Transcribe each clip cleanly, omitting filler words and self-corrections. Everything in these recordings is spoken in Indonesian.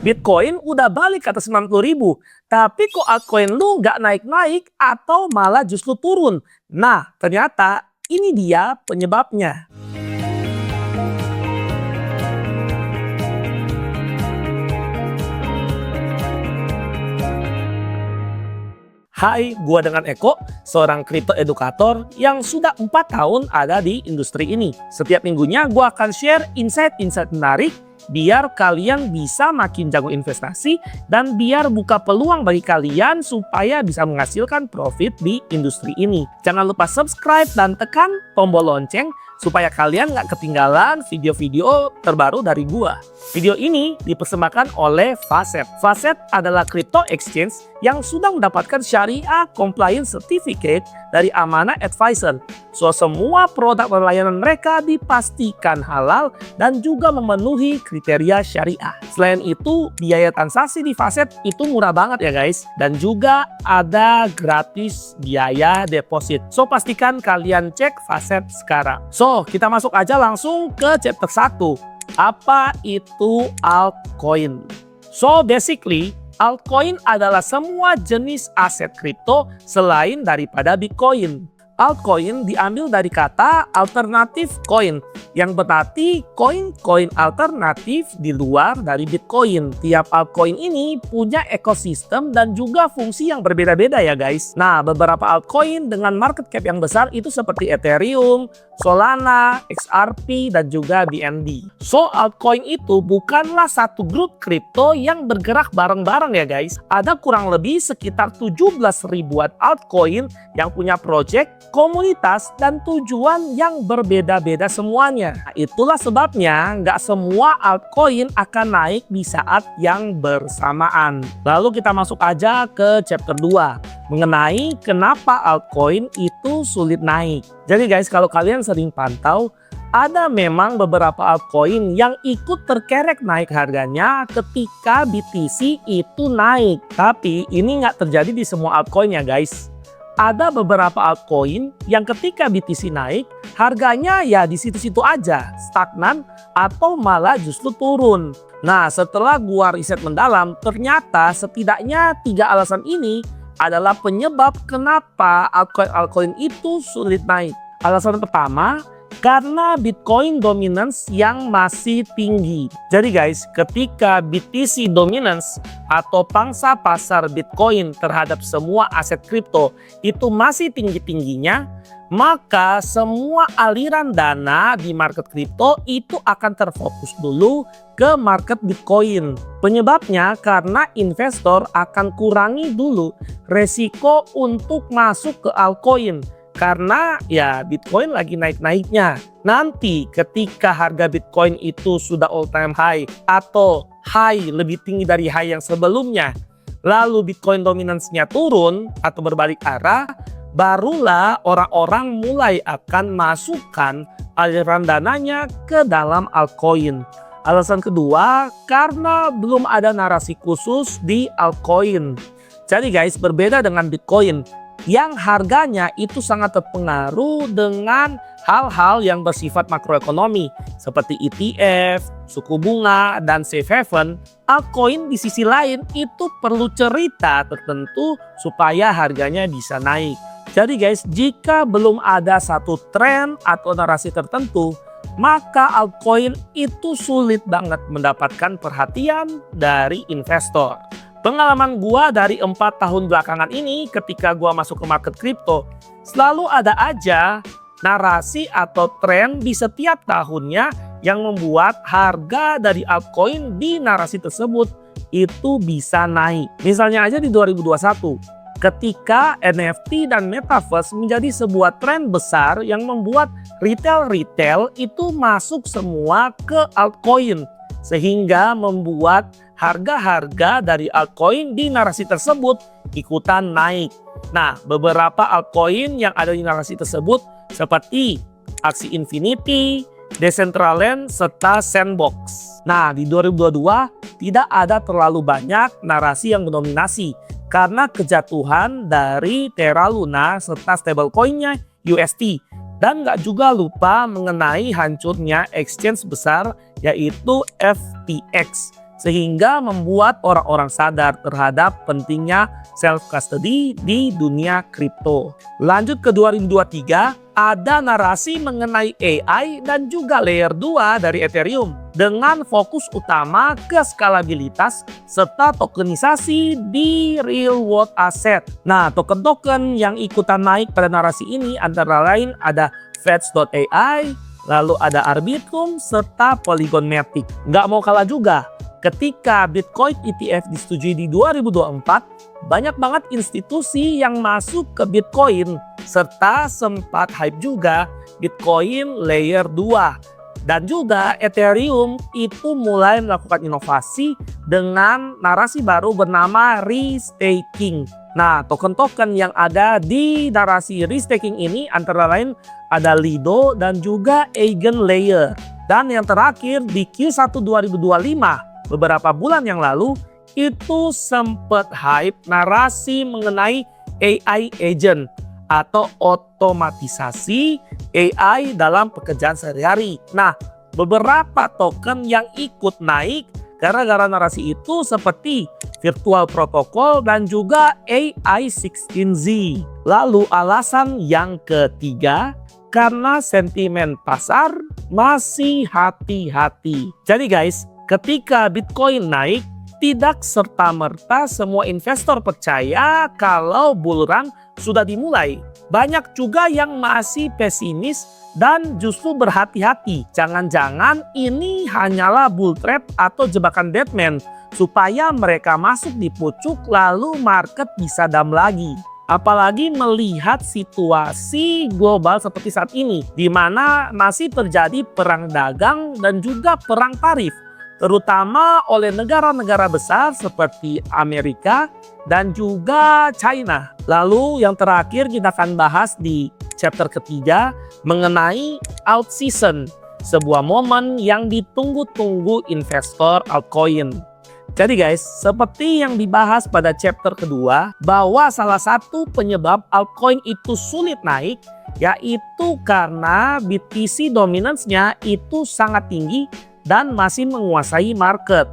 Bitcoin udah balik ke atas 90.000, tapi kok altcoin lu nggak naik-naik atau malah justru turun? Nah, ternyata ini dia penyebabnya. Hai, gua dengan Eko, seorang crypto edukator yang sudah 4 tahun ada di industri ini. Setiap minggunya gua akan share insight-insight menarik biar kalian bisa makin jago investasi dan biar buka peluang bagi kalian supaya bisa menghasilkan profit di industri ini. Jangan lupa subscribe dan tekan tombol lonceng supaya kalian nggak ketinggalan video-video terbaru dari gua. Video ini dipersembahkan oleh Facet. Facet adalah crypto exchange yang sudah mendapatkan Syariah Compliance Certificate dari Amanah Advisor. So, semua produk dan layanan mereka dipastikan halal dan juga memenuhi kriteria syariah. Selain itu, biaya transaksi di Facet itu murah banget ya guys. Dan juga ada gratis biaya deposit. So, pastikan kalian cek Facet sekarang. So, kita masuk aja langsung ke chapter 1. Apa itu altcoin? So, basically, altcoin adalah semua jenis aset kripto selain daripada Bitcoin. Altcoin diambil dari kata alternative coin, yang berarti koin-koin alternatif di luar dari Bitcoin. Tiap altcoin ini punya ekosistem dan juga fungsi yang berbeda-beda ya guys. Nah, beberapa altcoin dengan market cap yang besar itu seperti Ethereum, Solana, XRP, dan juga BNB. So, altcoin itu bukanlah satu grup kripto yang bergerak bareng-bareng ya guys. Ada kurang lebih sekitar 17 ribuan altcoin yang punya project, komunitas, dan tujuan yang berbeda-beda semuanya. Nah, itulah sebabnya nggak semua altcoin akan naik di saat yang bersamaan. Lalu kita masuk aja ke chapter 2 mengenai kenapa altcoin itu sulit naik. Jadi guys, kalau kalian sering pantau, ada memang beberapa altcoin yang ikut terkerek naik harganya ketika BTC itu naik. Tapi ini nggak terjadi di semua altcoin ya guys. Ada beberapa altcoin yang ketika BTC naik, harganya ya di situ-situ aja, stagnan atau malah justru turun. Nah, setelah gua riset mendalam, ternyata setidaknya 3 alasan ini adalah penyebab kenapa altcoin itu sulit naik. Alasan pertama, karena Bitcoin dominance yang masih tinggi. Jadi guys, ketika BTC dominance atau pangsa pasar Bitcoin terhadap semua aset kripto itu masih tinggi-tingginya, maka semua aliran dana di market kripto itu akan terfokus dulu ke market Bitcoin. Penyebabnya karena investor akan kurangi dulu resiko untuk masuk ke altcoin. Karena ya Bitcoin lagi naik-naiknya. Nanti ketika harga Bitcoin itu sudah all time high atau high lebih tinggi dari high yang sebelumnya, lalu Bitcoin dominance-nya turun atau berbalik arah, barulah orang-orang mulai akan masukkan aliran dananya ke dalam altcoin. Alasan kedua, karena belum ada narasi khusus di altcoin. Jadi guys, berbeda dengan Bitcoin yang harganya itu sangat terpengaruh dengan hal-hal yang bersifat makroekonomi seperti ETF, suku bunga, dan safe haven. Altcoin di sisi lain itu perlu cerita tertentu supaya harganya bisa naik. Jadi guys, jika belum ada satu tren atau narasi tertentu, maka altcoin itu sulit banget mendapatkan perhatian dari investor. Pengalaman gua dari 4 tahun belakangan ini ketika gua masuk ke market kripto, selalu ada aja narasi atau tren di setiap tahunnya yang membuat harga dari altcoin di narasi tersebut itu bisa naik. Misalnya aja di 2021, ketika NFT dan Metaverse menjadi sebuah tren besar yang membuat retail itu masuk semua ke altcoin. Sehingga membuat harga-harga dari altcoin di narasi tersebut ikutan naik. Nah, beberapa altcoin yang ada di narasi tersebut seperti Axie Infinity, Decentraland, serta Sandbox. Nah, di 2022 tidak ada terlalu banyak narasi yang mendominasi karena kejatuhan dari Terra Luna serta stablecoin-nya UST. Dan nggak juga lupa mengenai hancurnya exchange besar yaitu FTX. sehingga membuat orang-orang sadar terhadap pentingnya self-custody di dunia kripto. Lanjut ke 2023, ada narasi mengenai AI dan juga layer 2 dari Ethereum dengan fokus utama ke skalabilitas serta tokenisasi di real world asset. Nah, token-token yang ikutan naik pada narasi ini antara lain ada Fetch.ai, lalu ada Arbitrum, serta Polygon Matic. Nggak mau kalah juga, ketika Bitcoin ETF disetujui di 2024, banyak banget institusi yang masuk ke Bitcoin, serta sempat hype juga Bitcoin Layer 2. Dan juga Ethereum itu mulai melakukan inovasi dengan narasi baru bernama restaking. Nah, token-token yang ada di narasi restaking ini antara lain ada Lido dan juga Eigenlayer. Dan yang terakhir di Q1 2025, beberapa bulan yang lalu, itu sempat hype narasi mengenai AI agent atau otomatisasi AI dalam pekerjaan sehari-hari. Nah, beberapa token yang ikut naik gara-gara narasi itu seperti Virtual Protocol dan juga AI16Z. Lalu alasan yang ketiga, karena sentimen pasar masih hati-hati. Jadi guys, ketika Bitcoin naik, tidak serta-merta semua investor percaya kalau bull run sudah dimulai. Banyak juga yang masih pesimis dan justru berhati-hati. Jangan-jangan ini hanyalah bull trap atau jebakan deadman supaya mereka masuk di pucuk lalu market bisa dam lagi. Apalagi melihat situasi global seperti saat ini, di mana masih terjadi perang dagang dan juga perang tarif, terutama oleh negara-negara besar seperti Amerika dan juga China. Lalu yang terakhir kita akan bahas di chapter ketiga mengenai alt season, sebuah momen yang ditunggu-tunggu investor altcoin. Jadi guys, seperti yang dibahas pada chapter kedua, bahwa salah satu penyebab altcoin itu sulit naik yaitu karena BTC dominance-nya itu sangat tinggi dan masih menguasai market.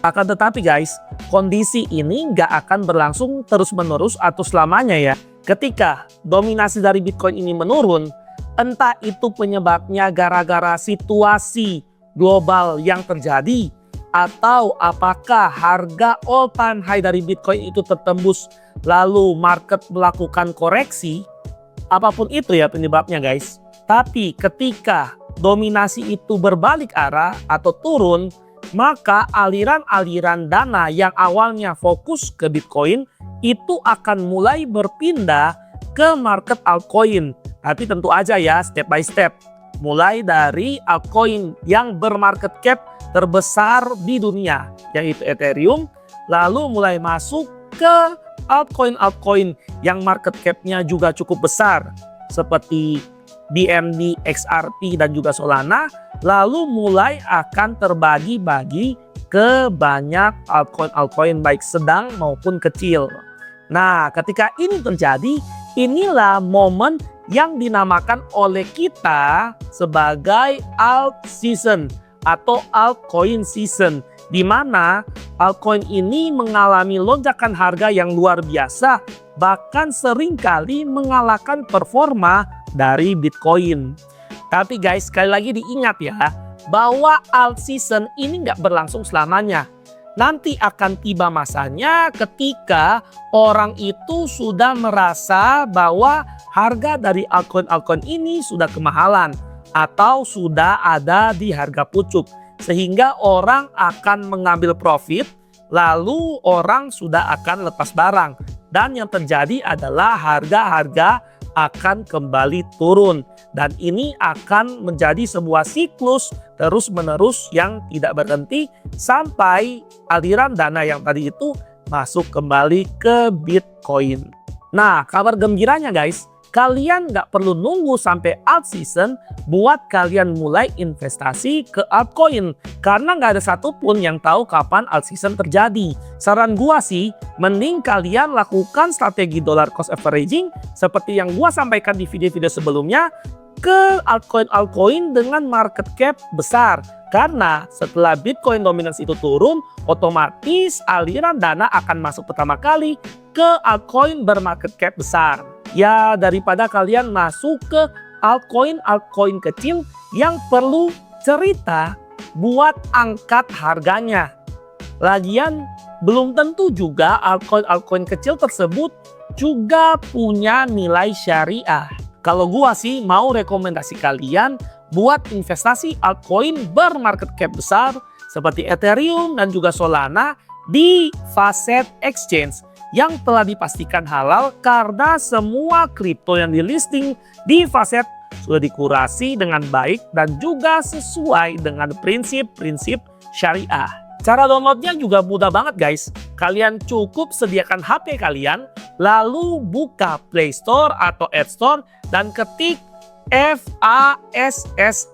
Akan tetapi guys, kondisi ini nggak akan berlangsung terus-menerus atau selamanya ya. Ketika dominasi dari Bitcoin ini menurun, entah itu penyebabnya gara-gara situasi global yang terjadi, atau apakah harga all time high dari Bitcoin itu tertembus lalu market melakukan koreksi, apapun itu ya penyebabnya guys. Tapi ketika dominasi itu berbalik arah atau turun, maka aliran-aliran dana yang awalnya fokus ke Bitcoin itu akan mulai berpindah ke market altcoin. Tapi tentu aja ya step by step. Mulai dari altcoin yang bermarket cap terbesar di dunia, yaitu Ethereum, lalu mulai masuk ke altcoin-altcoin yang market cap-nya juga cukup besar, seperti BNB, XRP, dan juga Solana, lalu mulai akan terbagi-bagi ke banyak altcoin-altcoin baik sedang maupun kecil. Nah, ketika ini terjadi, inilah momen yang dinamakan oleh kita sebagai alt season atau altcoin season, di mana altcoin ini mengalami lonjakan harga yang luar biasa, bahkan seringkali mengalahkan performa dari Bitcoin. Tapi guys, sekali lagi diingat ya, bahwa alt season ini nggak berlangsung selamanya. Nanti akan tiba masanya ketika orang itu sudah merasa bahwa harga dari altcoin-altcoin ini sudah kemahalan atau sudah ada di harga pucuk, sehingga orang akan mengambil profit, lalu orang sudah akan lepas barang, dan yang terjadi adalah harga-harga akan kembali turun, dan ini akan menjadi sebuah siklus terus-menerus yang tidak berhenti sampai aliran dana yang tadi itu masuk kembali ke Bitcoin. Nah, kabar gembiranya guys, kalian nggak perlu nunggu sampai alt season buat kalian mulai investasi ke altcoin, karena nggak ada satupun yang tahu kapan alt season terjadi. Saran gua sih, mending kalian lakukan strategi dollar cost averaging seperti yang gua sampaikan di video-video sebelumnya ke altcoin-altcoin dengan market cap besar. Karena setelah Bitcoin dominance itu turun, otomatis aliran dana akan masuk pertama kali ke altcoin bermarket cap besar. Ya, daripada kalian masuk ke altcoin kecil yang perlu cerita buat angkat harganya. Lagian belum tentu juga altcoin kecil tersebut juga punya nilai syariah. Kalau gua sih mau rekomendasi kalian buat investasi altcoin bermarket cap besar seperti Ethereum dan juga Solana di Facet Exchange yang telah dipastikan halal karena semua kripto yang di-listing di Facet sudah dikurasi dengan baik dan juga sesuai dengan prinsip-prinsip syariah. Cara downloadnya juga mudah banget guys. Kalian cukup sediakan HP kalian, lalu buka Play Store atau App Store dan ketik FASSET,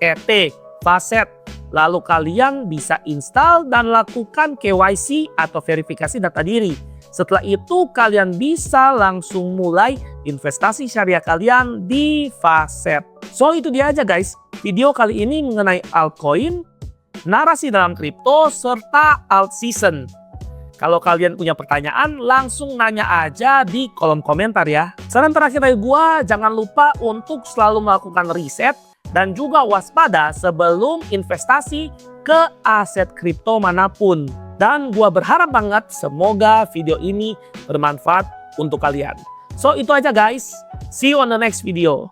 Facet. Lalu kalian bisa install dan lakukan KYC atau verifikasi data diri. Setelah itu kalian bisa langsung mulai investasi syariah kalian di Facet. So itu dia aja guys, video kali ini mengenai altcoin, narasi dalam kripto, serta alt season. Kalau kalian punya pertanyaan, langsung nanya aja di kolom komentar ya. Saran terakhir dari gua, jangan lupa untuk selalu melakukan riset dan juga waspada sebelum investasi ke aset kripto manapun. Dan gua berharap banget semoga video ini bermanfaat untuk kalian. So itu aja guys, see you on the next video.